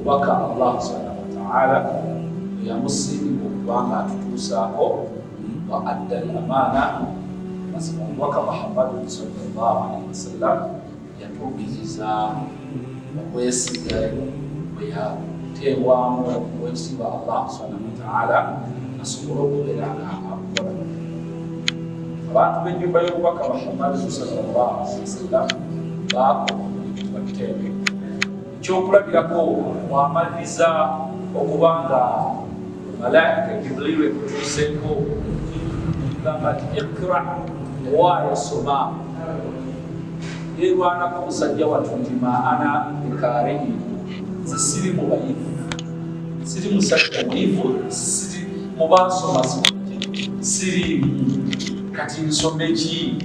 obubaka Allah subhanahu wa ta'ala yamusiima okubanga atutuusaako wa adda al-amaana omubaka Muhammad sallallahu alaihi wasallam yatuukiriza okwesiga bwe yateebwamu okwesiba Allah subhanahu wa ta'ala asobola okubeera nga akola. Abantu b'ennyumba y'obubaka Muhammad sallallahu alaihi wasallam baakola bateebe ekyokulabirako wamaliriza okubanga malaika Jibril ekutuuseeko gamba nti ikra ewaayo soma yeerwanako musajja wattu nti ma ana bikaarihi nze siri mubayivu siri musajja muyivu siri mubaasoma siri kati nsome ki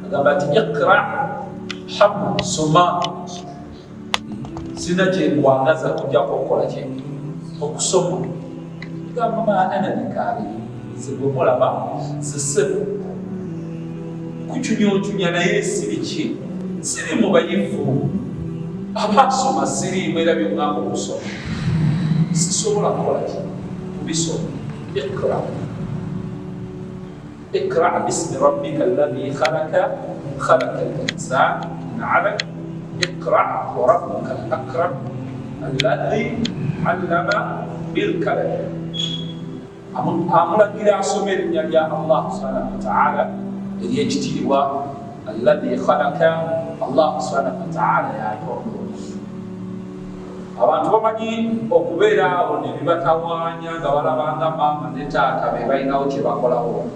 agamba nti ikra hamu soma sina kyenkwagaza kujja kukola kye okusoma gamba ma ana bikaarihi nze bwe mulaba nze ssebo kucunyoncunya naye siri ki siri mubayivu abasoma siriimu era byongamba okusoma sisobola kukola ki kubisoma. اقرأ باسم ربك الذي خلق الإنسان من علق اقرأ وربك الأكرم الذي علم بالقلم. amulagira asome erinnya lya Allah subhanahu wa ta'ala ery'ekitiibwa alladhi khalaqa Allah subhanahu wa ta'ala yatonda. Abantu bamanyi okubeera awo ne bibatawaanya nga balabanga maama ne taata be balinawo kye bakolawo,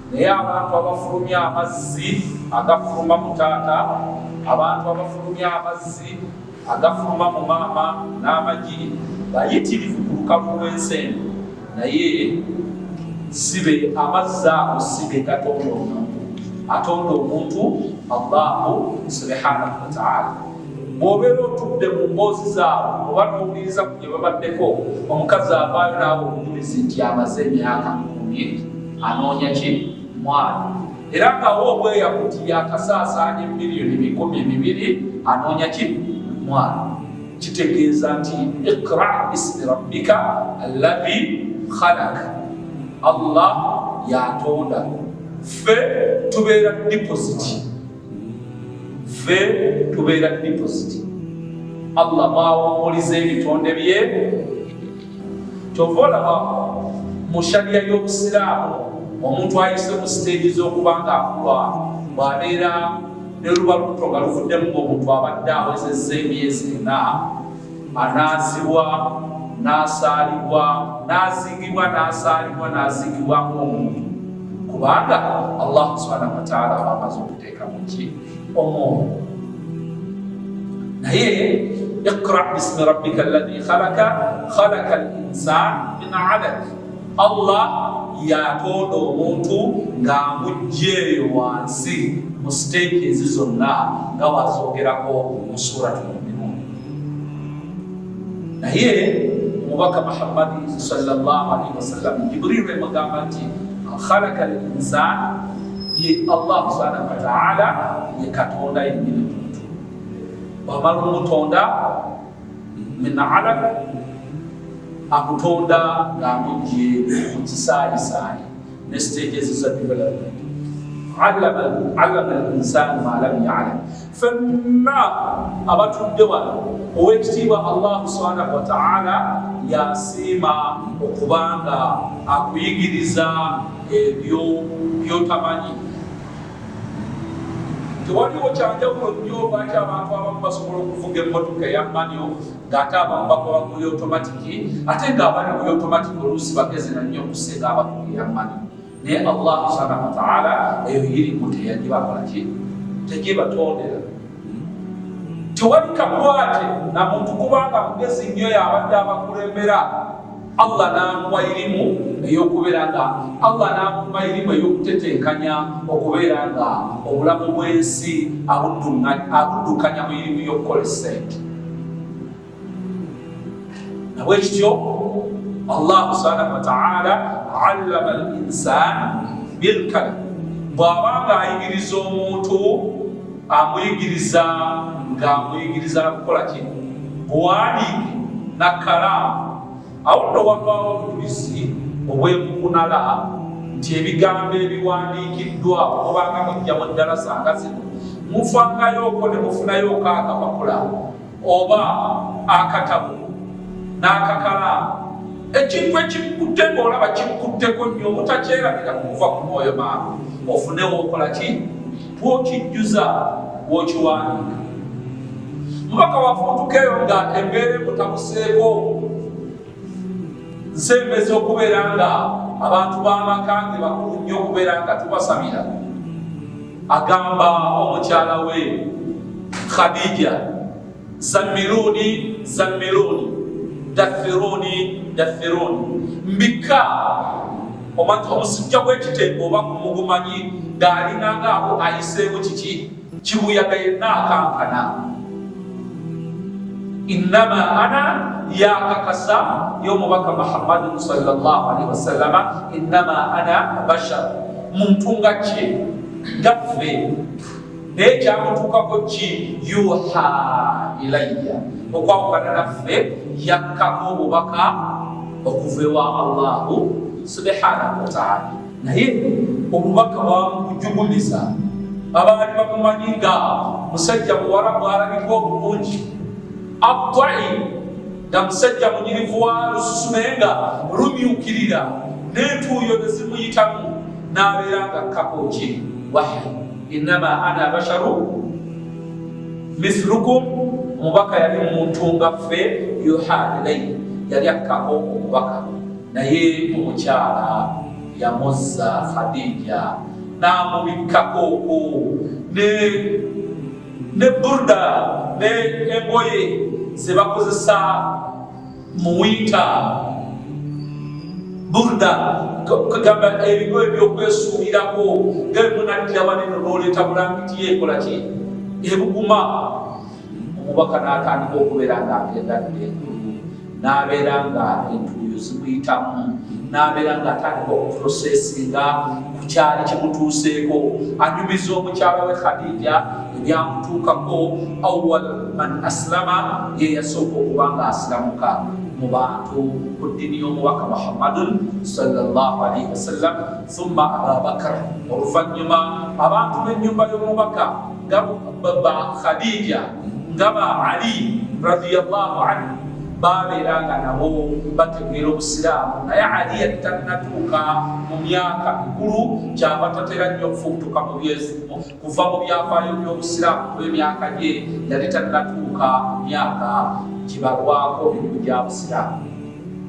naye abantu abafulumya amazzi agafuluma mu taata, abantu abafulumya amazzi agafuluma mu maama n'amagi bayitirivu ku lukalu lw'ensembe, naye sibe amazzi ago sibe gatonda omuntu, atonda omuntu Allahu subhanahu wa ta'ala. Bw'obeera otudde mu mboozi zaabwe oba n'owuliriza ku gye babaddeko, omukazi avaayo naawe omujulizi nti amaze emyaka 10 anoonya ki mwana, era nga wo obweyaku nti yakasaasaanya miliyoni 200 anoonya ki mwana. Kitegeeza nti iqra bismi rabbika alladhi khalaq, Allah yatonda. Ffe tubeera deposit, Allah bwawumuliza ebitonde bye. Kyova olaba mu shariya y'obusiraamu omuntu ayise mu siteegi z'okuba nga akula bw'abeera ne luba lubuto nga luvuddemu omuntu abadde awezezza emyezi 4, anaazibwa n'asaalibwa n'azigibwa n'asaalibwa n'azigibwa ng'omuntu, kubanga Allah subhanahu wa ta'ala aba amaze okuteeka mu ki omwoyo. Naye iqra bismi rabbika alladhi khalaqa al-insana min 'alaq, Allah yatonda omuntu ng'amugyeyo wansi mu siteegi ezi zonna nga wazogerako mu suratul Mu'minun. Naye omubaka Muhammad sallallahu alaihi wasallam Jibril emugamba nti khalaqa al-insana, ye Allah subhanahu wa ta'ala ye katonda yennyini muntu. Bw'amala omutonda min 'alaq, akutonda ng'amugye mu kisaayisaayi ne siteegi ezo za development. allama al-insanu ma lam ya'lam. Fenna abatudde wano ow'ekitiibwa Allah subhanahu wa ta'ala yasiima okubanga akuyigiriza ebyo by'otamanyi. Tewaliwo kyanjawulo nnyo lwaki abantu abamu basobola okuvuga emmotoka eya manual ng'ate abamu bakola ku automatiki, ate ng'abali ku automatiki oluusi bagezi nannyo okusinga abakuba eya manual. Naye Allah subhanahu wa ta'ala eyo yirimu teyagibakola ki, tegibatondera. Tewali kakwate na muntu kubanga mugezi nnyo yabadde abakulembera, Allah n'amuwa irimu ey'okubeera nga Allah n'amuwa irimu ey'okutetenkanya okubeera nga obulamu bw'ensi abuddukanya mu irimu y'okukola ssente. Nabwekityo Allah subhanahu wa ta'ala allama al-insana bil-qalam, bw'aba ng'ayigiriza omuntu amuyigiriza ng'amuyigiriza kukola ki, buwandiike nakkalaamu. Awo nno wavaawo obujulizi obw'enkunala nti ebigambo ebiwandiikiddwa obanga mujja mu ddalasa nga zino mufangayoko ne mufunayoko akapapula oba akatabu n'akakalaamu, ekintu ekikutte ng'olaba kikutteko nnyo obutakyerabira kuva ku mwoyo maama, ofune wookola ki twokijjuza wookiwandiika. Mubaka wafuutukeeyo nga embeera emutabuseeko nsembeza okubeera nga abantu b'amaka ge bakulu nnyo okubeera nga tubasabira. Agamba omukyala we Khadija, zammiluni zammiluni dathiruni dathiruni, mbika omusujja gw'ekitembo oba kumugumanyi ng'alinanga abo ayiseemu kiki kibuyaga yenna akankana. Innama ana yakakasa y'omubaka Muhammadin sallallahu alaihi wasallama, innama ana bashar, muntu nga kye gaffe naye kyamutuukako ki yuha ilayya, okwawukana naffe yakkako obubaka okuva ewa Allahu subhanahu wa ta'ala. Naye obubaka bwamukujugumiza, abaali bamumanyi nga musajja muwala bwalabika obulungi, abdai nga musajja munyirivu wa lususu naye nga lumyukirira n'entuuyo nezimuyitamu n'abeera nga kkako ki wahyi. Innama ana basharu mithlukum, omubaka yali muntu nga ffe, yuha ilayya, yali akkako omubaka. Naye omukyala yamuzza Khadija n'amubikkako ne burda ne engoye ze bakozesa mu winta, burda kugamba ebigoye by'okwesuulirako ngaemunaddira banene n'oleeta bulangiti yeekola ki ebuguma. Omubaka n'atandika okubeera nga agendadde engulu, n'abeera nga entuuyo zimuyitamu, n'abeera nga atandika okuprosesinga ku kyali kimutuuseeko. Anyumiza omukyala we Khadija ebyamutuukako. Awwal man aslama, ye yasooka okuba nga asilamuka mu bantu ku ddiini y'omubaka Muhammadun sallallahu alaihi wasallam. Thumma Abubakar, oluvannyuma abantu b'ennyumba y'omubaka nga ba Khadija nga ba Ali radiyallahu anhu babeeranga nabo bategeera obusiraamu. Naye Ali yali tannatuuka mu myaka mikulu, kyava tatera nnyo okufubutuka mu byezimu kuva mu byafaayo by'obusiraamu kuba emyaka gye yali tannatuuka myaka gibalwako mirimu gya busiraamu.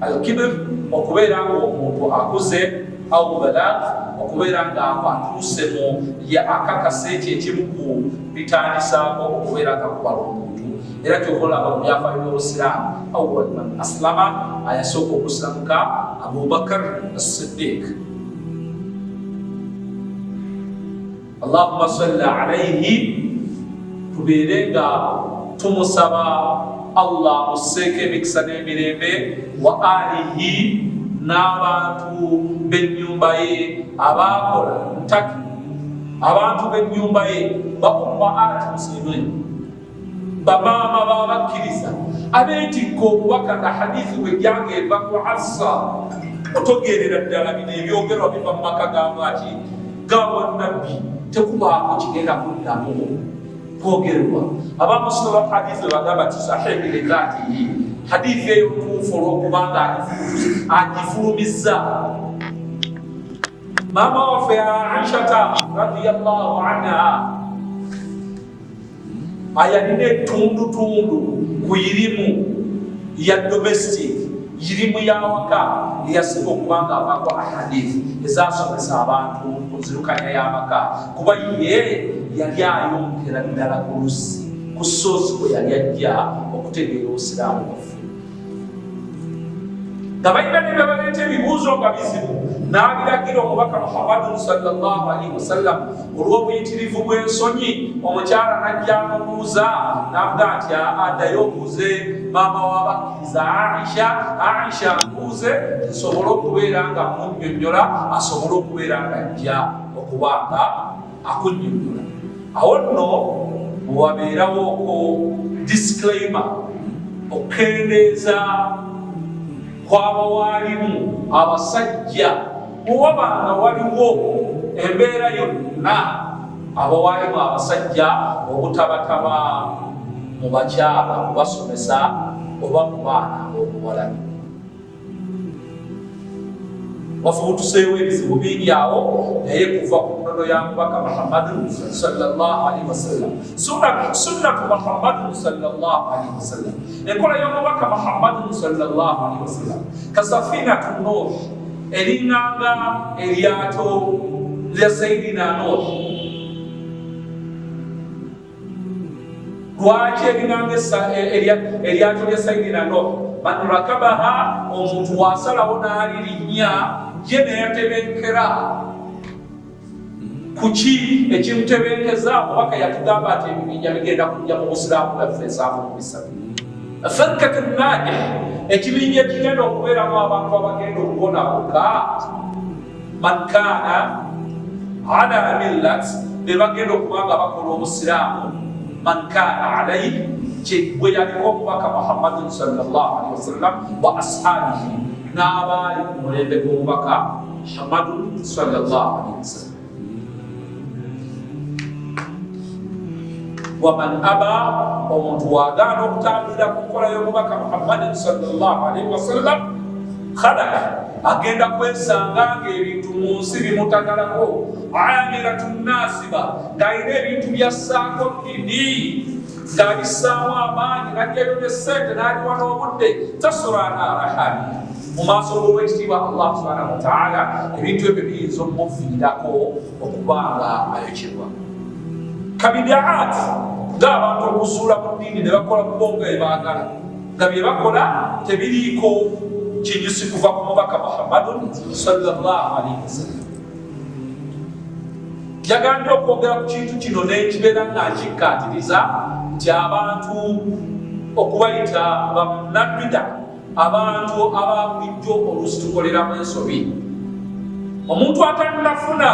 Alkibir, okubeera nga omuntu akuze, au balagh, okubeera nga atuuse mu akakasa ekyo ekimu ku bitandisaako okubeera nga kubala omuntu. Era kyokolaba mu byafaayo by'obusiraamu, awwal man aslama, ayasooka okusilamuka Abubakar as-Siddiq. Allahumma salli alayhi, tubeere nga tumusaba Allah musseeko emikisa n'emirembe, wa alihi, n'abantu b'ennyumba ye abaakola ntaki, abantu b'ennyumba ye ba ummahat muslimin, bamaama babakkiriza abeetikka obubaka nga hadithi bwe gyagenda ku Hafsa. Otogerera ddala bino ebyogerwa biva mu maka gabaki gabwannabbi, tekubaako kigenda kuddamu kwogerwa. Abamusoma hadithi bagamba ti sahihi lidhatihi, hadithi eyo ntuufu olw'okubanga agifulumizza. Maama waffe Aishata radiyallahu anha ayalina ettundutundu ku irimu ya domestic, irimu yawaka eyasinga okubanga avaako ahadithi ezasomesa abantu ku nzirukanya y'amaka, kuba ye yali ayongera ddala ku lusi ku soosi kwe yali ajja okutegeera obusiraamu bwaffe. Nga balina ne bye baleeta ebibuuzo nga bizibu, n'abiragira omubaka Muhammadun sallallahu alaihi wasallam olw'obuyitirivu bw'ensonyi. Omukyala n'ajja amubuuza n'avuga nti addayo obuuze maama w'abakkiriza Aisha mbuuze nsobole okubeera nga munnyonnyola, asobole okubeera nga ajja okuba nga akunnyonnyola. Awo nno bwewabeerawo disclaimer okukendeeza kwaba waalimu abasajja bwewabanga waliwo embeera yonna aba waalimu abasajja obutabataba mu bakyala kubasomesa oba mu baana ab'obuwala. Wafuutuseewo ebizibu bingi awo naye kuva ku nnono ya mubaka Muhammadun sallallahu alaihi wasallam. Sunnatu Muhammadun sallallahu alaihi wasallam, enkola y'omubaka Muhammadun sallallahu alaihi wasallam kasafinatu Nuh, eringanga eryato lya Sayyidina Nuh. Lwaki eringanga eryato lya Sayyidina Nuh? Man rakabaha, omuntu wasalawo n'alirinya ye neyatebenkera kuki ekimutebenkeza. Omubaka yatugamba ati ebibinja bigenda kujja mu busiraamu bwaffe ensaamu mu bisatu. Firkatu najih, ekibinja ekigenda okubeeramu abantu abagenda okubonaboka. Man kaana ala millat, be bagenda okubanga bakola obusiraamu. Man kaana alayhi, bwe yaliko omubaka Muhammadun sallallahu alaihi wasallam wa ashabihi, n'abaali ku mulembe gw'omubaka Muhammadun sallallahu alaihi wasallam. Waman aba, omuntu wagaana okutambulira ku nkola y'omubaka Muhammadun sallallahu alaihi wasallam, khadaka, agenda kwesanga ng'ebintu mu nsi bimutagalako. Amiratun nasiba, ng'alina ebintu byassaako ddini, ng'abissaamu amaanyi, n'ajjayo ne ssente, n'aliwa n'obudde. Tasura naara hamiya, mu maaso g'Oweekitiibwa Allah subhanahu wa ta'ala, ebintu ebyo biyinza okumuviirako okuba nga ayokebwa. Kabidaat, ng'abantu okuzuula mu ddiini ne bakola ku bonga ebaagala, nga bye bakola tebiriiko kinyusi kuva ku mubaka Muhammadun sallallahu alaihi wasallam. Yagambye okwogera ku kintu kino n'ekibeera nga nkikkaatiriza nti abantu okubayita bannabida, abantu ababulijjo oluusi tukoleramu ensobi. Omuntu atannafuna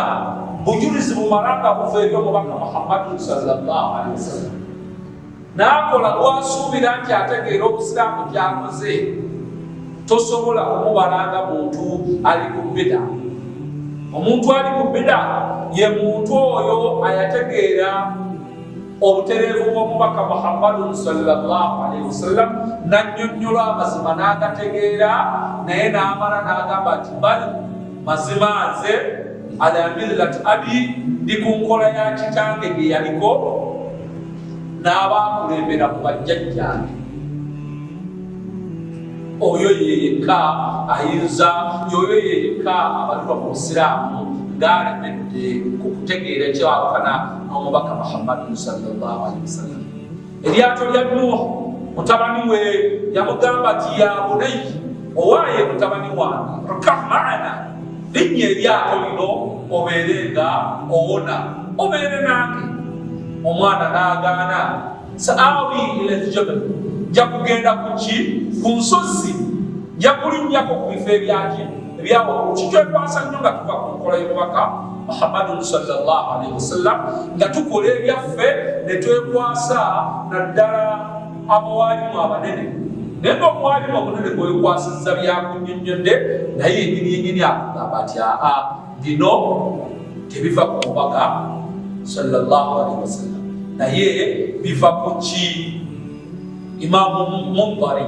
bujulizi bumala nga buva eri omubaka Muhammadun sallallahu alaihi wasallam, n'akola gwasuubira nti ategeera obusiraamu gy'akoze, tosobola kumubalanga muntu ali ku bida. Omuntu ali ku bida ye muntu oyo ayategeera obutereevu bw'omubaka Muhammadun sallallahu alaihi wasallam, n'annyonnyola amazima n'agategeera, naye n'amala n'agamba nti bali mazima nze ala millat abi, ndi ku nkola ya kitange gye yaliko n'abakulembera mu bajjajjange. Oyo yeyeka ayinza, oyo yeyeka abalwa mu busiraamu ng'alemedde ku kutegeera ekyawukana n'omubaka Muhammadun sallallahu alaihi wasallam. Eryato lya Nuh, mutabani we yamugamba nti ya bunayya, owaaye mutabani wange, rkab ma'ana, linnya eryato lino obeere nga owona, obeere nange. Omwana n'agaana, sa'awi ila al-jabal, nja kugenda ku ki? Ku nsozi, nja kulinnyako ku bifo ebyawo. Kikyetwasa nnyo nga tuva ku nkola y'omubaka Muhammadun sallallahu alaihi wasallam, nga tukola ebyaffe ne twekwasa naddala abawaalimu abanene. Naye ng'omuwaalimu omunene gwekwasizza byakunnyonnyodde, naye enyinyinyini akugamba nti aa, bino tebiva ku mubaka sallallahu alaihi wasallam, naye biva ku ki? Imaamu Munzari,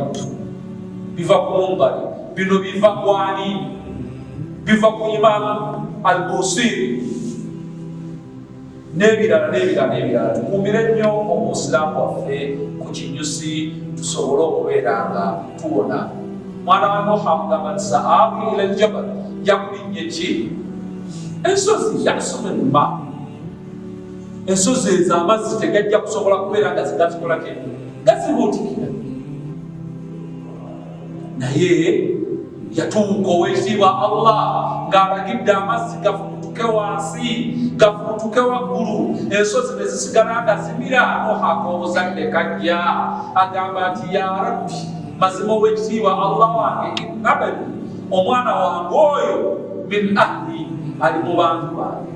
biva ku Munzari. Bino biva ku ani? Biva ku Imaamu Al-Busiri n'ebirala n'ebirala n'ebirala. Tukuumire nnyo Obusiraamu waffe ku kinyusi, tusobole okubeera nga tuwona. Mwana wa Nuh amugamba nti sa'awi ila al-jabal, yakulinnye ki? Ensozi yasumma, ensozi ezo amazzi tegajja kusobola kubeera nga zigazikola ki? Gazibuutikira. Naye yatuuka Oweekitiibwa Allah ng'alagidde amazzi gafubutuke wansi, gafubutuke waggulu, ensozi ne zisigala nga zimira. Nuh ak'obuzadde kajja agamba nti ya Rabbi, mazima Oweekitiibwa Allah wange, inna bani, omwana wange oyo min ahli, ali mu bantu bange.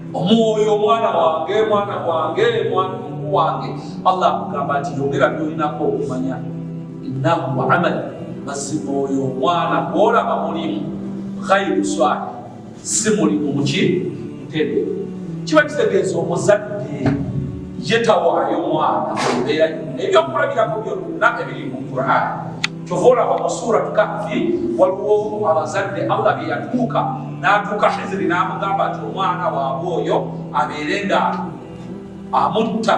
Omwoyo omwana wange, mwana wange, wange Allah amugamba nti yogera byolinako okumanya innahu amal mazima oyo omwana gwolaba mulimu ghayru swali si mulimu muki mutebe kiba kitegeeza omuzadde yetawaayo omwana embeera ebyokulabirako byonna ebiri mu Quran kyova olaba mu suratu Kahfi waliwo abazadde Allah bye yatuuka n'atuuka Hiziri n'amugamba nti omwana waabwe oyo abeere nga amutta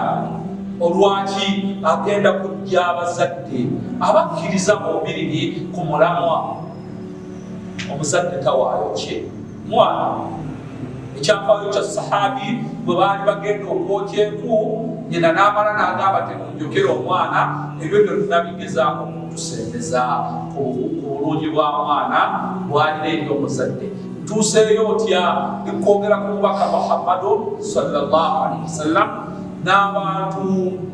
olwaki agenda kujja abazadde abakkiriza omubiri ku mulamwa omuzadde tawaayo kye mwana ekyafaayo kya sahabi bwe baali bagenda okwokya enku nyina n'amala n'agamba temunjokera omwana ebyo byonna bigezaako kutusembeza ku bulungi bwa mwana bwalina eri omuzadde ntuuseeyo otya ekwogera ku mubaka Muhammadu sallallahu alaihi wasallam n'abantu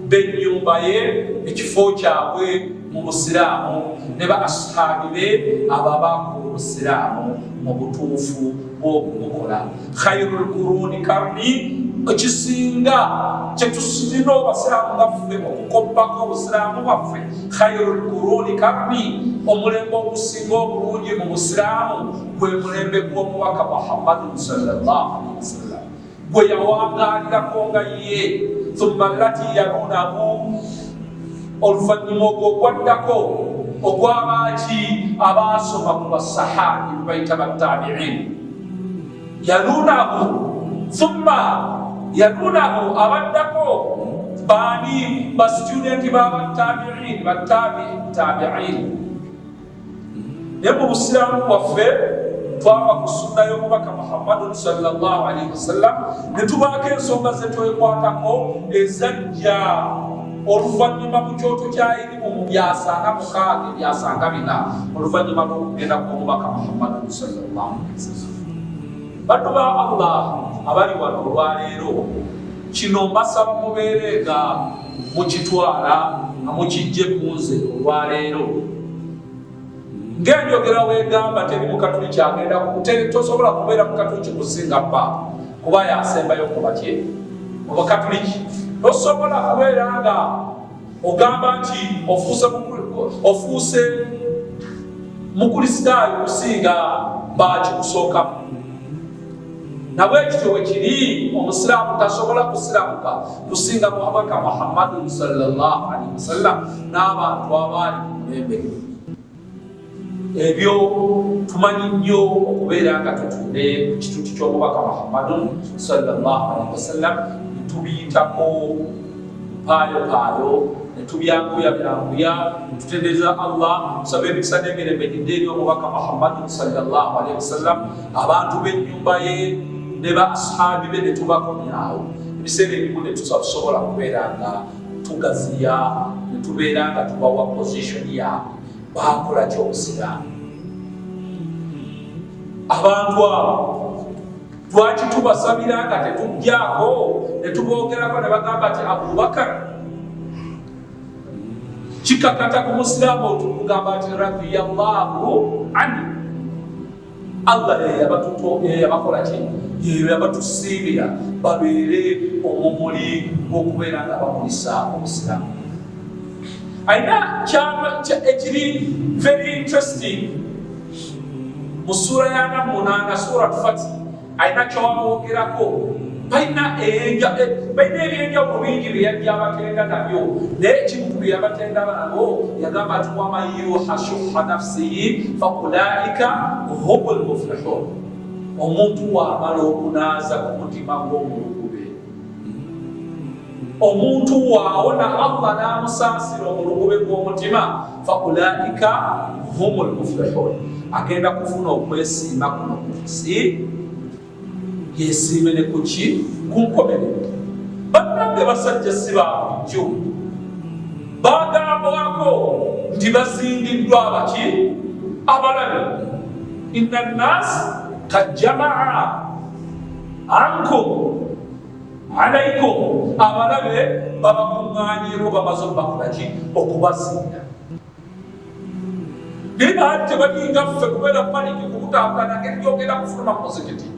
b'ennyumba ye ekifo kyabwe mu busiraamu ne ba ashabi be ababakula obusiraamu mu butuufu bw'okubukola khairul quruni karni ekisinga kyetusirina obusiraamu gaffe okukoppako obusiraamu bwaffe khairul quruni karni omulembe ogusinga obulungi mu busiraamu gwe mulembe gw'omubaka Muhammadu sallallahu alaihi wasallam gwe yawangaalirako nga ye thumma allati yalunahu oluvannyuma ogwo ogwaddako ogw'abaaki abaasoma ku basahabi bayita battabiin yalunahu thumma yalunahu abaddako baani basitudenti babattabiin battabiin naye mu busiraamu bwaffe twaba ku sunna y'omubaka Muhammadu sallallahu alaihi wasallam ne tubaako ensonga ze twekwatako ezajja oluvannyuma mu kyoto kya irimu mu byasanga mukaaga ebyasanga bina oluvannyuma lw'okugenda kw'omubaka Muhammadu sallallahu alaihi wasallam. Bantu ba Allah abali wano olwaleero kino mbasaba mubeere nga mukitwala nga mukijje kunze olwaleero ng'enjogera weegamba teri mukatuliki agenda tosobola kubeera mukatuliki kusinga bba kuba yasembayo kubaki obukatuliki tosobola kubeera nga ogamba nti ofuuse mukulisitaayo kusinga bakikusookamu nabwe ekityo wekiri omusiraamu tasobola kusiramuka kusinga mubaka Muhammadu sallallahu alaihi wasallam n'abantu abaali mu mulembe ebyo tumanyi nnyo okubeera nga tutunde ku kituuti ky'omubaka Muhammadu sallallahu alaihi wasallam netubiyitako paayo netubyanguya tutendereza Allah tusabe emikisa n'emirembe gidde eri omubaka Muhammadu sallallahu alaihi wasallam abantu b'ennyumba ye ne ba ashabi be netubakomyawo ebiseera ebimu netusobola kubeera nga tugaziya netubeera nga tubawa position yaabwe bakola ky'obusiraamu abantu abo lwaki tubasabira nga tetujjaako netuboogerako ne bagamba nti Abubakar kikakata ku musiraamu otugamba nti radiyallahu anhu Allah yabakola ki yabatusiibira babeere omumuli gw'okubeera nga bamulisa omusiraamu. Aina ekiri very interesting mu sura ya 8 sura Fati aina kyowabogerako balina ebyenjawulo bingi bye yajja abatenda nabyo naye ekimu ku bye yabatenda nabo yagamba nti waman yuha shuha nafsihi faulaika humul muflihun omuntu wamala okunaaza ku mutima gw'omulugube omuntu waawona Allah n'amusaasira omulugube gw'omutima faulaika humul muflihun agenda kufuna okwesiima kuno ku nsi yesiime ne kuki ku nkomerero. Bannange basajja si babulijjo bagambwako nti bazingiddwa abaki abalabe inna nnaasi kad jamaa ankum alaikum abalabe babakuŋŋaanyeeko bamaze okubakolaki okubazinga naye baali tebalinga ffe kubeera paniki kukutambula nangeri gyogenda kufuluma muzikiti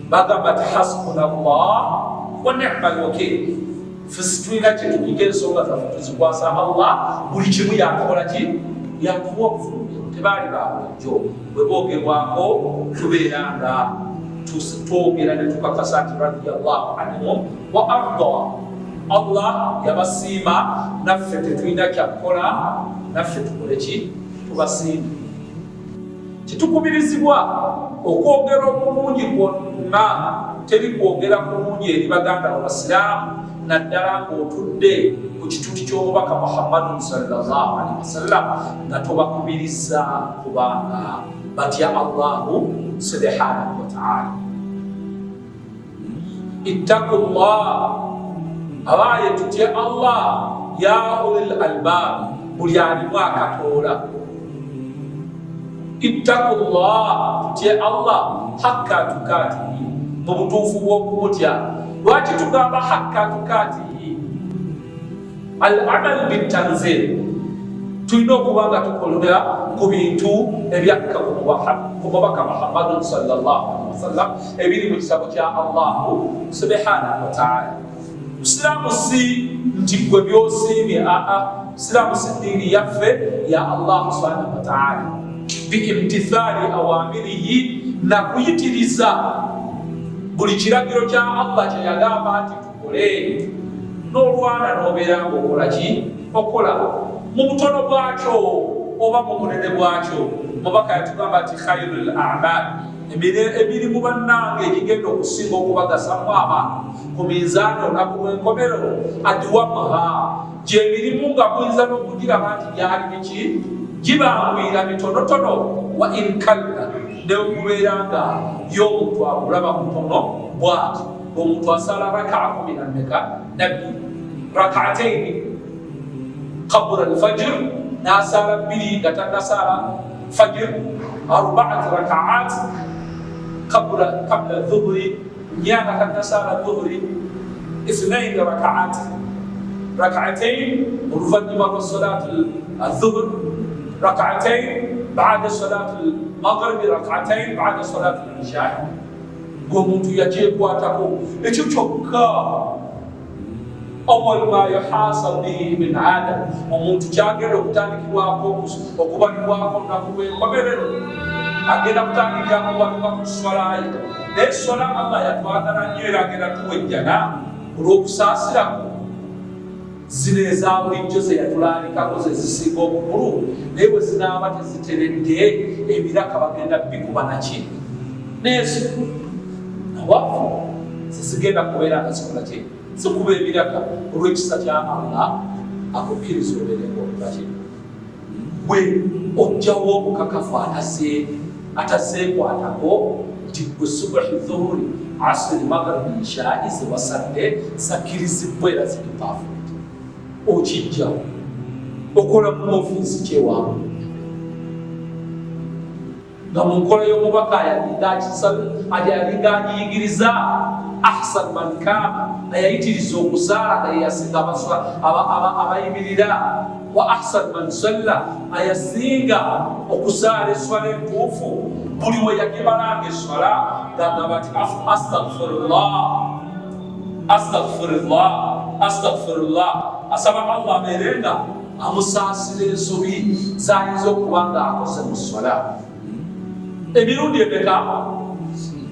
bagamba nti hasbuna Allah wa ni'mal wakiil fisitwira kyetunyika ensonga zaffe tuzikwasa Allah buli kimu yakola ki yakuwa obufulumya tebaali babulijjo bwe boogerwako tubeera nga twogera ne tukakasa nti radiyallahu anhum wa arda Allah yabasiima naffe tetulina kyakukola naffe tukole ki tubasiime kitukubirizibwa okwogera obulungi kwonna teri kwogera bulungi eri baganda abasiraamu naddala ng'otudde ku kituuti ky'omubaka Muhammadun sallallahu alaihi wasallam nga tobakubiriza kubanga batya Allahu subhanahu wa ta'ala. Ittaqullah, abaye tutye Allah ya ulil albab, buli alimu akatoola. Ittaqullah, tutye Allah hakka tukatihi, mu butuufu bw'okumutya. Lwaki tugamba hakka tukatihi? Al-amal bitanzil, tulina okuba nga tukolera ku bintu ebyakka ku mubaka Muhammadun sallallahu alaihi wasallam ebiri mu kisabo kya Allahu subhanahu wa ta'ala. Islamu si nti gwe byosiimye, Islamu si ddiini yaffe ya Allah subhanahu wa ta'ala biimtithali awamirihi, na kuyitiriza buli kiragiro kya Allah kye yagamba nti tukole. N'olwana n'obeera ng'okola ki? Okola mu butono bwakyo oba mu bunene bwakyo. Mubaka yatugamba nti khairul a'mal, emirimu bannange egigenda okusinga okubagasamu abantu ku minzaani olunaku lw'enkomero adwamuha, gy'emirimu nga muyinza n'okugiraba nti gyali biki gibangwira mitonotono. Wa in kalla, neokubeera nga y'omuntu akulaba mutono bwati. Omuntu asala raka'a 12 nabbi rak'ataini qabla al-fajr, nasala bbiri nga tannasala fajr, 4 raka'at qabla adh-dhuhri, nyanga tannasala adh-dhuhri, 2 raka'at rak'atayn oluvanyuma lwa salat adh-dhuhr, rak'atayn ba'da salat al-maghrib, rak'atayn ba'da salat al-isha. Ng'omuntu yakyekwatako ekyo kyokka. Awwal ma yuhasabu bihi min adam, omuntu kyagenda okutandikibwako okubalibwako olunaku lw'enkomerero, agenda kutandika kubaluka ku swala ye. Naye swala Allah yatwagala nnyo era agenda tuwejjana olw'okusaasirako. Zino eza bulijjo ze yatulanikako ze zisinga obukulu, naye bwe zinaaba teziteredde ebiraka bagenda bikuba naki nezo nawafu zizigenda kubeera nga zikola ki zikuba ebiraka olw'ekisa kya Allah akukkiriza obeerenga okulaki bwe ojjawo obukakafu ataseekwatako nti gwe subuhi dhuhuri asiri magribi ishai ziwasadde zakkirizibwa era ziri perfect. Okijjawo okola mu ofiisi kyewamu nga mu nkola y'omubaka yalinga anyiyigiriza ahsan man kaama, ayayitiriza okusaala nga yeyasinga abayimirira, wa ahsan man salla, ayasinga okusaala eswala entuufu. Buli we yagebalanga eswala gagamba ati astaghfirullah astaghfirullah astaghfirullah, asaba Allah abeerenga amusaasira ensobi zayinza okuba nga akoze mu swala. Emirundi emeka?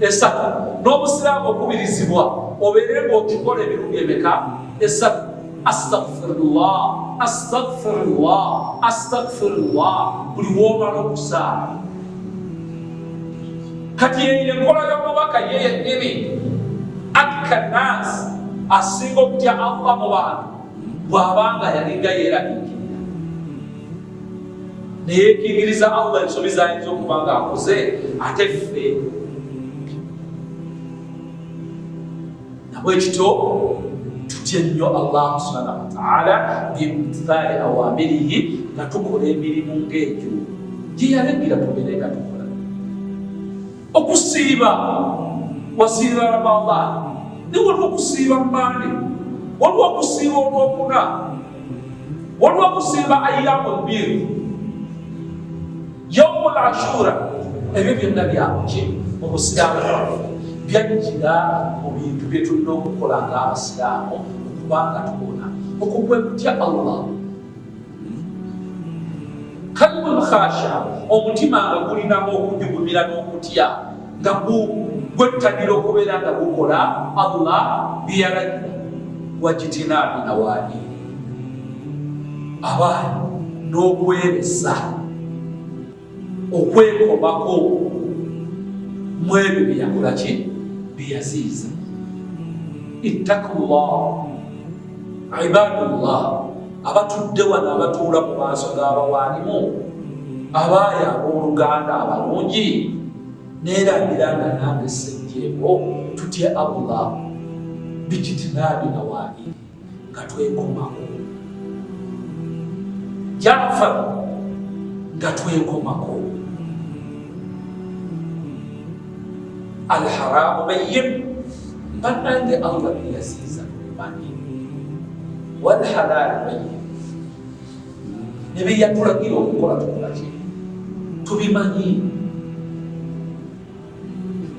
3. N'obusiraamu okubirizibwa obeere ng'okikola emirundi emeka? 3. Astaghfirullah astaghfirullah astaghfirullah, buli w'omala okusaala. Kati yeyo enkola y'omubaka ye yennyini akka nnaasi asinga okutya Allah mu bantu bw'abanga yalinga yeeraliikirira ne yeekingiriza Allah ensobi zayinza okuba nga akoze. Ate ffe nabwekityo tutye nnyo Allah subhanahu wa ta'ala biimtithali awamirihi, nga tukola emirimu ng'egyo gye yalagira tubeere nga tukola. Okusiiba, wasiiba Ramadan, ne waliwo okusiiba Mande, waliwo okusiiba Olwokuna, waliwo okusiiba ayyamul biir, yawmul ashura. Ebyo byonna byakuki mu busiraamu bwaffe, byajjira mu bintu bye tulina okukola ng'abasiraamu kubanga tubona okukwe kutya Allah. Kalbul khasha, omutima nga gulinamu okujugumira n'okutya nga gwettanira okubeera nga gukola Allah byeyalagira. Wajitinabi nawaadi, abaana n'okwebesa okwekomako mu ebyo byeyakola ki byeyaziiza. Ittakullah ibadullah, abatudde wano abatuula mu maaso g'abawaalimu abaayi abooluganda abalungi, neerabira nga nange sejjeeko tutye Allah bijitinabi nawaadi, nga twekomako. Jafar nga twekomako. Alharamu bayyin, bannange Allah byeyasiiza tubimanyi. Walhalaali bayyin, ne byeyatulagira okukola tukola ki tubimanyi.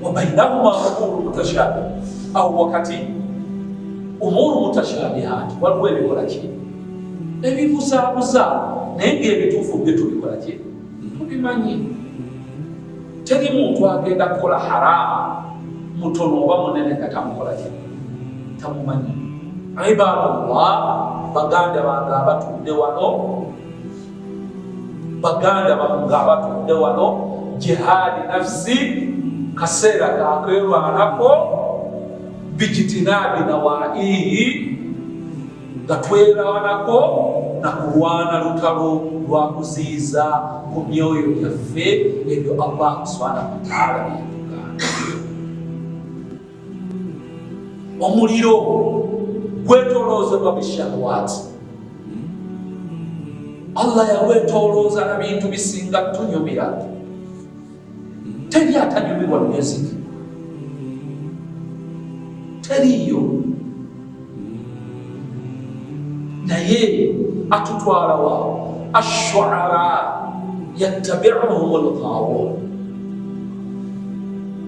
Wabainahuma umuru mutashabih, au wakati umuru mutashabihat, waliwo ebikola ki ebibuzaabuza, naye ng'ebituufu bye tubikola ki tubimanyi. Teri muntu agenda kukola haramu mutono oba munene nga tamukola ki tamumanyi. Ibadallah, baganda bange abatudde wano, baganda bange abatudde wano, jihadi nafsi kaseera kakwerwanako bijitinabi nawaihi, nga twerwanako na kulwana lutalo lwa kuziiza ku myoyo gyaffe ebyo Allah subhanahu wa ta'ala byeyatugamba. Omuliro gwetoloozebwa bishahwaati, Allah yawetolooza na bintu bisinga tunyumira. Teri atanyumirwa music, teriyo, naye atutwala wa ashuara yattabi'uhum al-ghaawun.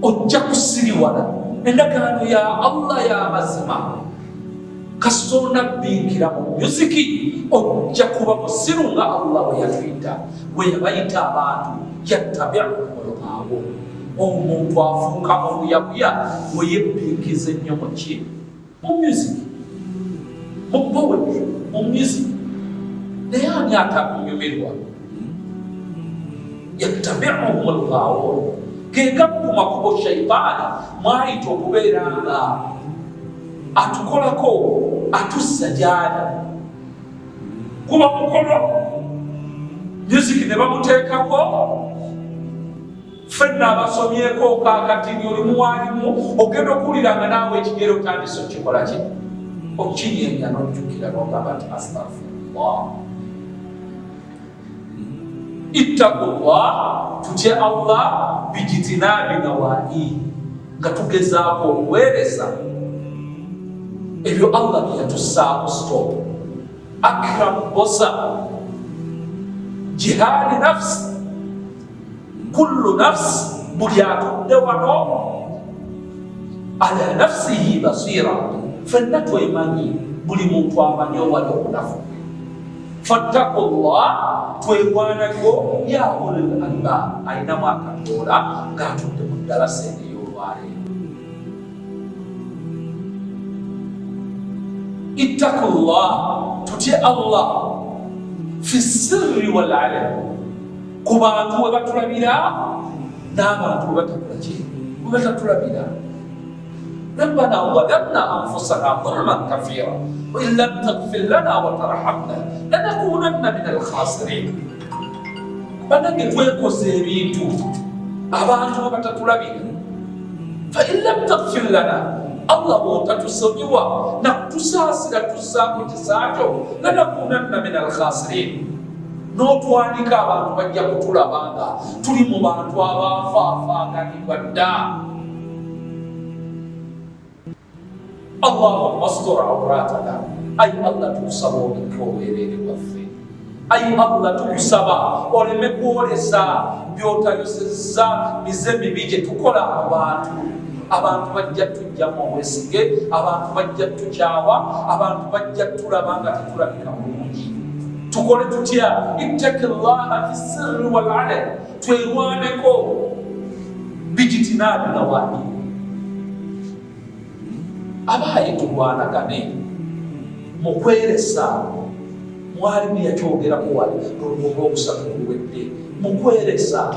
Ojja kusiriwala endagaano ya Allah ya mazima kasitona bbiikira mu musiki, ojja kuba musiru nga Allah bwe yatuyita, bwe yabayita abantu yattabi'uhum al-ghaawun. Omuntu afuuka obuyabuya bwe yebbiikiza ennyo mu ki mu musiki, mu poetry, mu music. Naye ani atakunyumirwa? Yattabi'uhum al-ghaawun, ge gamu makubo shaitaani mwayita okubeera nga atukolako, atussa gyali. Kuba mukono music ne bamuteekako, ffenna abasomyeko kakatini oli muwaalimu ogenda okuwulira nga naawe ekigero otandise okikola ki okinyenya n'ojjukira n'ogamba nti astaghfirullah. Ittaqullah, tutye Allah bijitinabi nawaihi, nga tugezaako okuweereza ebyo Allah bye yatussaako stop. Akram bosa jihadi nafsi, kullu nafsi, buli atudde wano ala nafsihi basira, ffenna twemanyi, buli muntu amanyi owali obunafu. Fattakullah, twegwanako ya ulul albab, ayinamu akatoola ng'atudde mu ddalasa ey'olwaleero. Ittaqullah, tutye Allah fi sirri wal alam, ku bantu we batulabira n'abantu we batakola ki we batatulabira. ربنا ظلمنا أنفسنا ظلما كثيرا وإن لم تغفر لنا وترحمنا لنكونن من الخاسرين. banange twekoze ebintu abantu we batatulabira, فإن لم تغفر لنا, Allah bw'otatusonyiwa nakutusaasira tussaako kisaakyo, lanakunanna min alkhasirin, n'otwanika abantu bajja kutulabanga tuli mu bantu abaafaafaganibwa dda. Allahumma astur awratana, ayi Allah tukusaba obikka obwereere bwaffe, ayi Allah tukusaba oleme kwolesa by'otayosezza bize bibi gye tukola mu bantu. abantu bajja tujjamu obwesige, abantu bajja tukyawa, abantu bajja tulaba nga tetulabika bulungi. Tukole tutya? ittaqillaha fi sirri wal alani, twerwaneko bijitinabi nawani. Abaye tulwanagane mukweresa. Mwalimu yakyogeramu wali olw'okusatu luwedde, mukweresa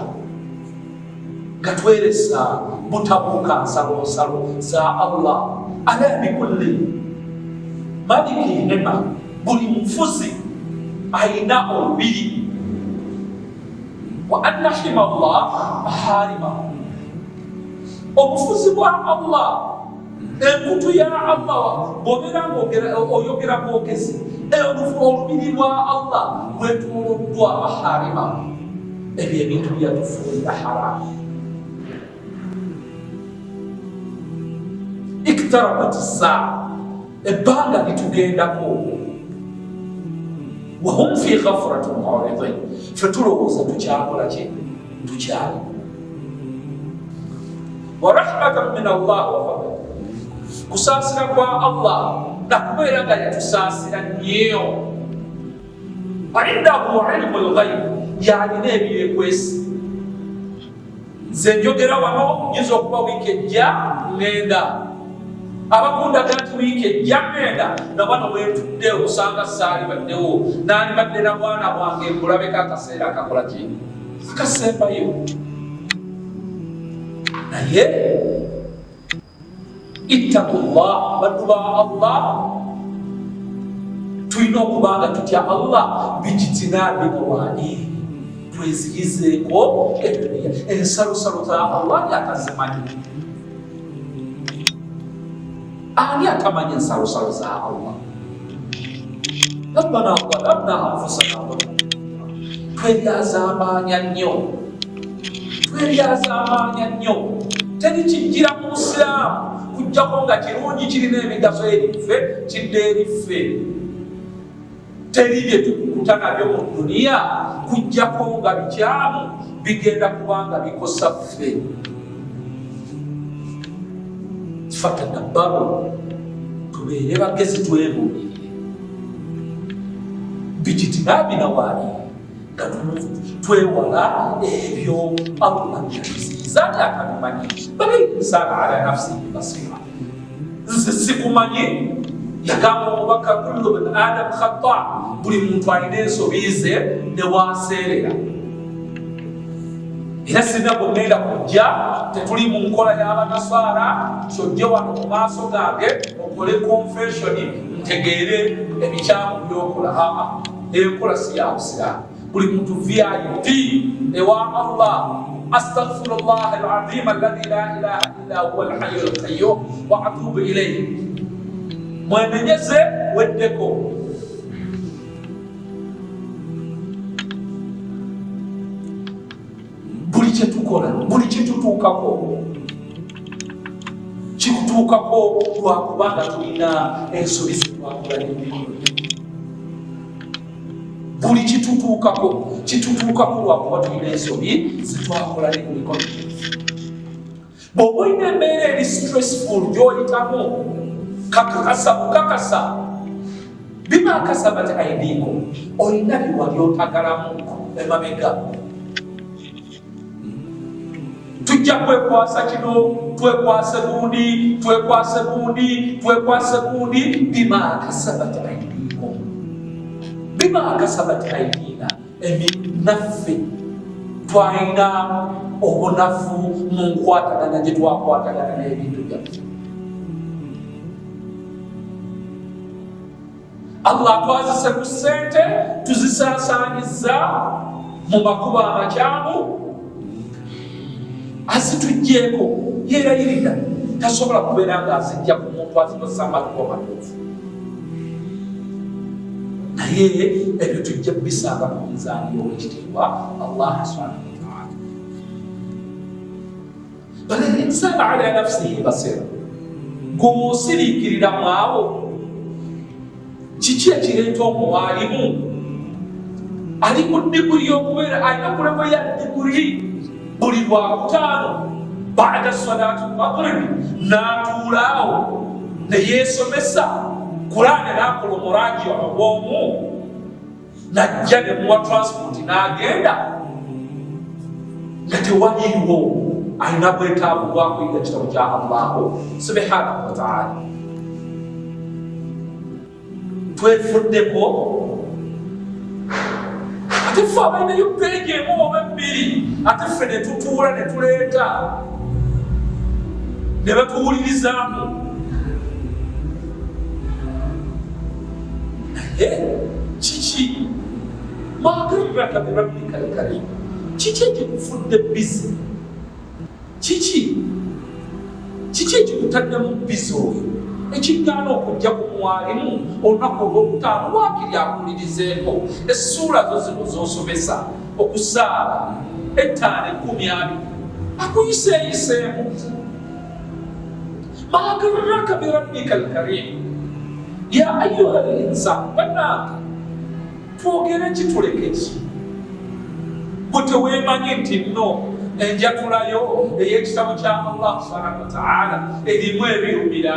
nga tweresa butabuuka nsalonsalo za Allah. Ala bikulli maliki hema, buli mufuzi ayina olubiri. Wa anna hima Allah maharima, obufuzi bwa Allah, enkutu ya Allah bw'obeera oyogera bwogezi, olubiri lwa Allah lwetooloddwa maharima, ebyo ebintu byatufuulira haramu. Iktarabat as-saa, ebbanga litugendako. Wa hum fi ghafratin mu'ridin, fe tulowooza tukyakola ki? Tukyali. Wa rahmatan min Allah wa fadl, kusaasira kwa Allah nakubeera nga yatusaasira nnyo. Wa indahu ilmul ghaib, yalina ebyekwesi. Nze njogera wano, nyinza okuba wiiki ejja ngenda, abakundaga nti wiiki ejja ngenda, nabano bwentudde okusanga saali baddewo, naani badde na bwana bwange kulabeka akaseera akakola ki? Akasembayo. Naye ittaqullah, baddu ba Allah, tulina okuba nga tutya Allah bijitinabi nawani, tweziyizeeko ensalosalo za Allah yatazimanyi. Ani atamanyi ensalosalo za Allah? Rabbana zalamna anfusana, tweryazamaanya nnyo, tweryazamaanya nnyo. Teri kijjira mu Busiraamu kujjako nga kirungi, kirina emigaso eriffe, kidde eriffe. Teri bye tukuta nabyo mu duniya kujjako nga bikyamu, bigenda kubanga bikosa ffe. Fatadabbaru, tubeere bagezi, twebuulirire bijitinabi nawani, nga twewala ebyo Allah byatuziyiza byatabimanyi. Bal insanu ala nafsihi basira, nze sikumanyi. Yagamba omubaka kullu bin adam khata, buli muntu alina ensobi ze ne waaseerera. Era sinna bwegenda kujja tetuli mu nkola y'Abanasaara, kyojje wano mu maaso gange okole confession ntegeere ebikyamu byokola. Enkola si ya Busiraamu. Buli muntu VIP ewa Allah. Astaghfirullah al-azim alladhi la ilaha illa huwa al-hayyul qayyum wa atubu ilayhi. Mwenenyeze weddeko. Buli kye tukola, buli kye tutuukako, kikutuukako lwakubanga tulina ensobi ze twakola n'emikono. Buli kitutuukako, kitutuukako lwakuba tulina ensobi ze twakola n'emikono. Bw'oba olina embeera eri stressful gy'oyitamu, kakasa bima kasabat aydikum, olina biwali otagalamu emabega. Tujja kwekwasa kino, twekwase gundi, twekwase gundi, twekwase gundi. Bima kasabat aydikum, bima kasabat aydina, eminaffe twalina obunafu mu nkwatagana gye twakwatagana n'ebintu byaffe. Allah twazise ku ssente, tuzisaasaanyiza mu makubo amakyamu, azitugjeeko yeerayirira, tasobola kubeera nga azijja ku muntu azikozesa amakubo matuufu. Naye ebyo tujja kubisanga ku mizaani y'owekitiibwa Allah subhanahu wa ta'ala. Bal al-insaanu ala nafsihi basira, gwomusiriikirira mu abo. Kiki ekireeta omuwaalimu ali ku diguli y'okubeera alina kulebo ya diguli buli lwakutaano ba'da salati al-maghrib n'atuulaawo ne yeesomesa Qur'ani n'akola omuraaji obw'omu n'ajja ne muwa transport n'agenda nga tewaliiwo alina bwetaavu bwa kuyiga kitabo kya Allahu subhanahu wa ta'ala. Twefuddeko ate ffe abalinayo peegi emu oba ebbiri ate ffe ne tutuula ne tuleeta ne batuwulirizaamu. Naye kiki maagarraka birabbika al-kariim, kiki ekikufudde bizi? Kiki ekikutaddemu bizi oyo ekigaana okujja ku mwalimu olunaku olw'okutaano waakiri akuwulirizeeko essuula zo zino z'osomesa okusaala 5, 10 akuyiseeyiseemu. maa garraka birabbika al-kariim ya ayyuha al-insaan. Bannange twogere ki tuleke ki? Bwe teweemanyi nti nno enjatulayo ey'ekitabo kya Allah subhanahu wa ta'ala erimu ebirumira.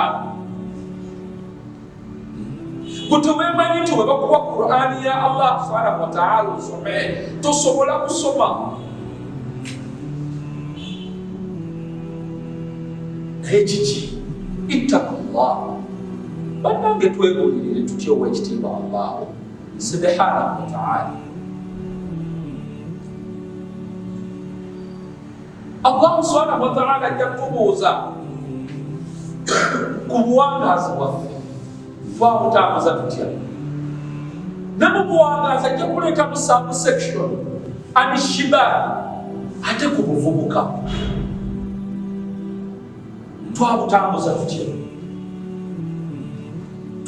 Bwe teweemanyi nti bwe bakuwa Qur'ani ya Allah subhanahu wa ta'ala osome tosobola kusoma. Naye kiki? Ittaqullah. Bannange twegulirire tutya ow'ekitiibwa Allah subhanahu wa ta'ala. Allah subhanahu wa ta'ala ajja kutubuuza ku buwangaazi bwaffe twabutambuza tutya. Ne mu buwangaazi ajja kuleetamu subsection anishibali, ate ku buvubuka twabutambuza tutya.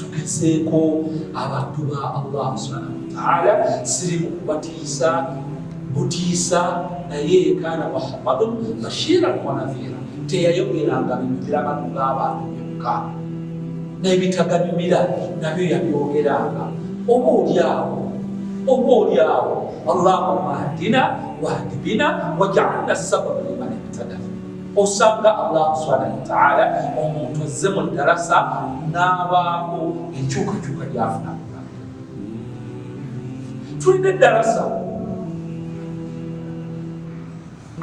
Tugezeeko abantu ba Allah subhanahu wa ta'ala siri mu kubatiisa butiisa naye kaana Muhammadun bashiran wa nadhira. Teyayogeranga binyumira abantu b'abantu byokka, n'ebitaganyumira nabyo yabyogeranga. Oboolyawo Allahumma hdina wahdi bina waj'alna sababa liman ihtada. Osanga Allah subhanahu wa ta'ala omuntu azze mu ddarasa n'abaako enkyukakyuka gy'afuna. Tulina eddarasa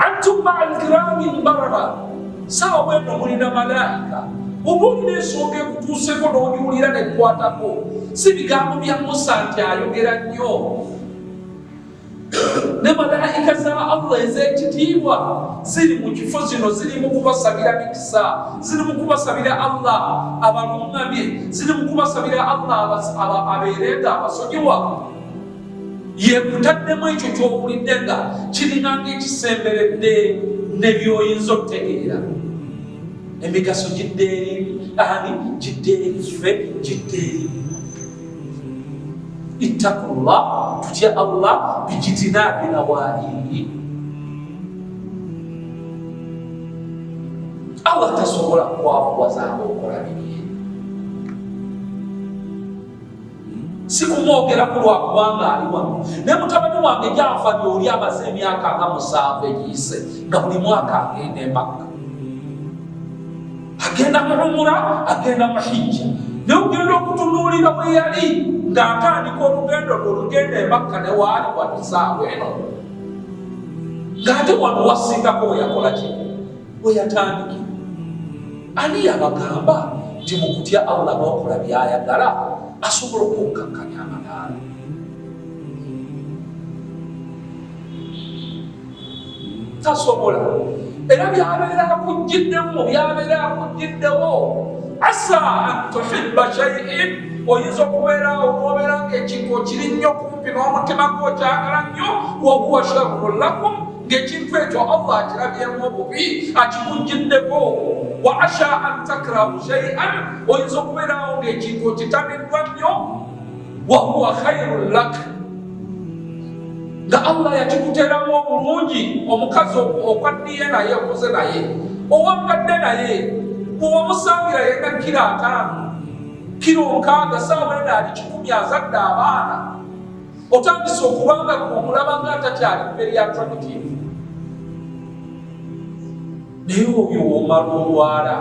antum ma'al kirami barara, sawa bweno mulina malaika. Oba olina ensonga ekutuuseko n'ogiwulira n'ekwatako, si bigambo bya Musa nti ayogera nnyo. Ne malaika za Allah ez'ekitiibwa ziri mu kifo zino, ziri mu kubasabira mikisa, ziri mu kubasabira Allah abalungamye, ziri mu kubasabira Allah abeerenga abasonyiwa. Yekutaddemu ekyo ky'owulidde nga kiringanga ekisemberedde ne by'oyinza okutegeera. Emigaso gidde eri ani, gidde eri ffe, gidde eri. Ittaqullah, tutya Allah bijitinabi nawaahihi. Allah tasobola kwakuwazanga okola bibi. Sikumwogera ku lwakubanga ali wano. Ne mutabani wange Jaafa oli amaze emyaka nga 7 egiyise nga buli mwaka agenda e Makka, agenda mu umura, agenda mu hijja. Ne ugenda okutunuulira bwe yali ng'atandika olugendo olugenda e Makka ne waali wano saawa eno, ng'ate wano wasingako we yakola ki? We yatandikira. Ani yabagamba nti mu kutya Allah n'okola by'ayagala asobola okukkakkanya amadaala? Tasobola. Era byabeera akujjiddemu, byabeera akujjiddewo. Asa an tuhibba shay'in, oyinza okubeera n'obeera ng'ekintu okiri nnyo kumpi n'omutima gwo okyagala nnyo, wa huwa sharrun lakum, ng'ekintu ekyo Allah akirabyemu obubi akikujjiddeko. Wa asha an takrahu shay'an, oyinza okubeerawo ng'ekintu okitamiddwa nnyo, wa huwa khairun lak, nga Allah yakikuteramu obulungi. Omukazi okwaddiye naye, okoze naye, owangadde naye, bwewamusangira yenna kilo 5, kilo 6, saawa ena ali 10, azadde abaana, otandise okubanga omulaba nga atakyali mmere ya attractive. naye oyo omala olwala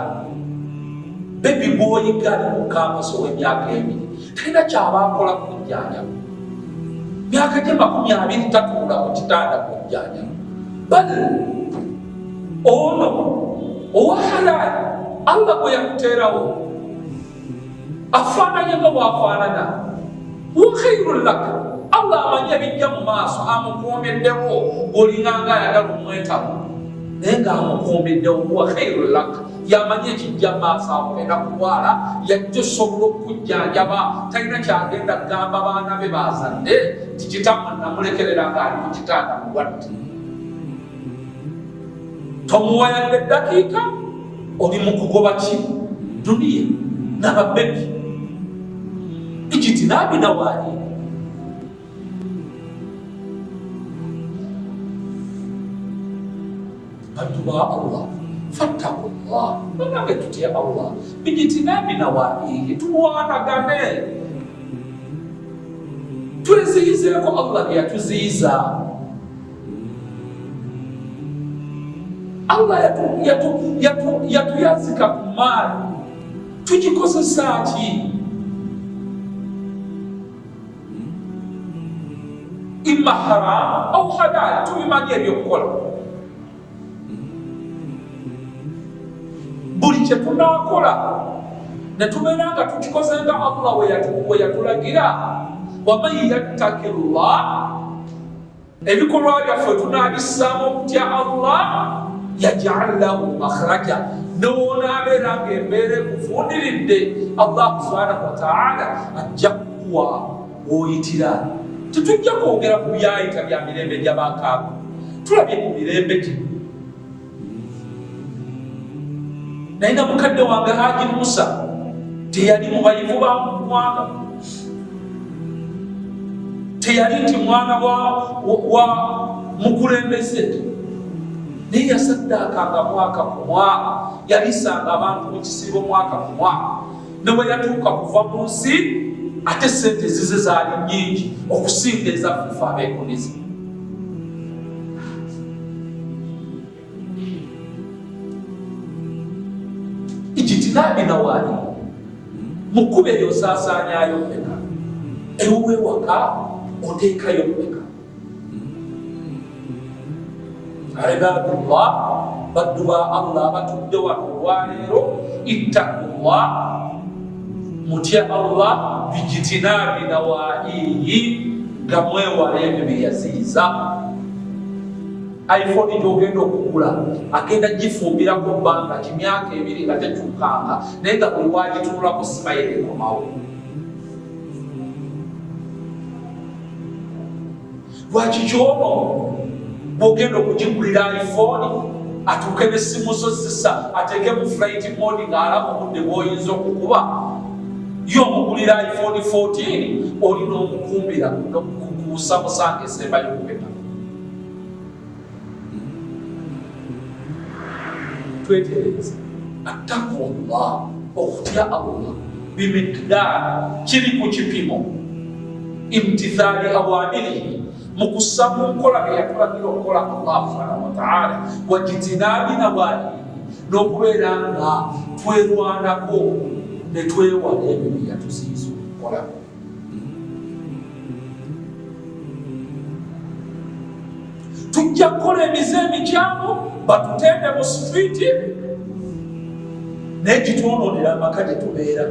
bebi gwoyiga ali mu kampasi ow'emyaka 2 talina kyabaakola kujjanjaba myaka gye 20 tatuula ku kitanda kujjanjaba bali ono owa halaali Allah bwe yakuteerawo afaananye nga bwafaanana wa khairun lak Allah amanyi ebijja mu maaso amukuumiddewo olinganga ayagala omwetamu naye ng'amukuumiddewo wa khairun lak yamanyi ekijja mu maaso agenda kulwala yajja osobola okujjanjaba talina kyagenda kugamba baana be baazadde ti kitammwe namulekerera ng'ali mu kitanda mulwadde tomuwa yadde eddakiika oli mu kugoba ki duniya n'ababebi ijitinabi nawaali bantu ba Allah fattakullah banange tutya Allah bijitinabi nawaali tulwanagane tweziyizeeko Allah yatuziyiza Allah yatuyazika ku maali tugikozesa ki imma haram au halal tubimanyi ebyokukola buli kye tunaakola ne tubeera nga tukikoze nga Allah we yatulagira waman yattakillah ebikolwa byaffe tunaabissaamu okutya Allah yaj'al lahu makhraja n'onaabeera ng'embeera ekufundiridde Allah subhanahu wa ta'ala ajja kukuwa w'oyitira tetujja kwogera ku byayita bya mirembe gy'abakaabu tulabye ku mirembe gye naye nga mukadde wange Haji Musa teyali mu bayivu ba mwana teyali nti mwana wa mukulembeze naye yasaddaakanga mwaka ku mwaka yalisanga abantu mu kisibo mwaka ku mwaka ne bwe yatuuka kuva mu nsi ate sente zize zaali nnyingi okusinga ezaffe abeekuniza ijitinabi nawaali mukube eyo osaasaanyayo mmeka ewuwewaka oteekayo mmeka ibadullah baddu ba Allah batudde wano olwaleero ittaqullah mutya Allah bijitinabi nawaihi nga mwewala ebyo bye yaziyiza iPhone gy'ogenda okugula agenda gifumbirako bbanga kimyaka 2 nga tekyukanga naye nga buli wagitunulako simayire ekomawo lwaki kyono bw'ogenda okugigulira iPhone atuuke n'essimu zo zisa ateeke mu flight mode ng'alaba obudde bw'oyinza okukuba yo omugulira iPhone 14 olina omukumbira n'okukuusa musanga esemba y'okubeta twetereze attakullah okutya Allah bimiqdaari kiri ku kipimo imtithali awamirihi mukussa mu nkola bye yatulagira okukola Allah subhanahu wa ta'ala wajitinabi nawaali n'okubeera nga twerwanako ne twewala ebyo bye yatuziyiza okukola tujja kukola emize emikyamu batutende mu sifiti naye gitwonoonera amaka gye tubeera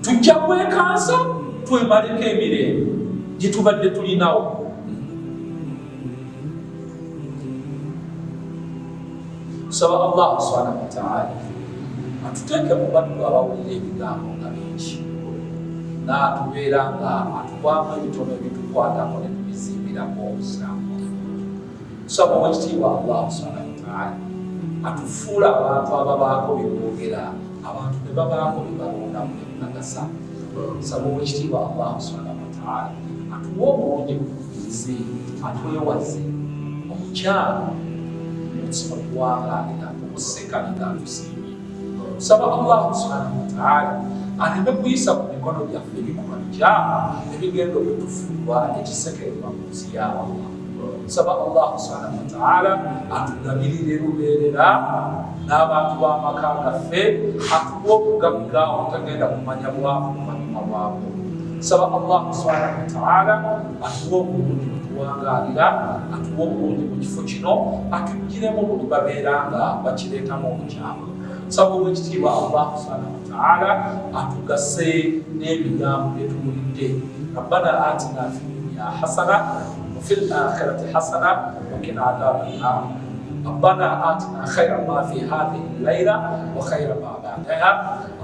tujja kwekansa twemaleko emirembe gye tubadde tulinawo saba Allah subhanahu wa ta'ala atuteeke mu bantu abawulira ebigambo nga bingi n'atubeera nga atubwamu ebitono ebitukwatako ne tubizimbirako obusiramu saba owekitiibwa Allah subhanahu wa ta'ala atufuula abantu ababaako beboogera abantu ne babaako bebalondamu nekunagasa saba owekitiibwa Allah subhanahu wa ta'ala atuwa obulungi bukubirize atwewaze omukyalo omutima okuwangalira okuseka nenatusiimye saba Allah subhanahu wa ta'ala aleme kuyisa ku mikono gyaffe ebikuba ebijja ebigenda okutufuulwa ekisekererwa mu nsi ya Allah. Nsaba Allah subhanahu wa ta'ala atugabirire lubeerera n'abantu b'amaka gaffe, atuwe okugagga obutagenda kumanya bwavu kumanyuma bwabwo. Nsaba Allah subhanahu wa ta'ala atuwe obulungi butuwangaalira, atuwe obulungi mu kifo kino, atugiremu buli babeera nga bakireetamu obukyamu. Nsaba Oweekitiibwa Allah subhanahu wa ta'ala atugase n'ebigambo bye tuwulidde. Rabbana atina fi dunya hasana wa fil akhirati hasana wa qina adhaban nar. ربنا آتنا خير ما في هذه الليلة وخير ما بعدها.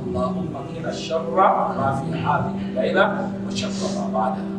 اللهم قنا الشر ما في هذه الليلة وشر ما بعدها.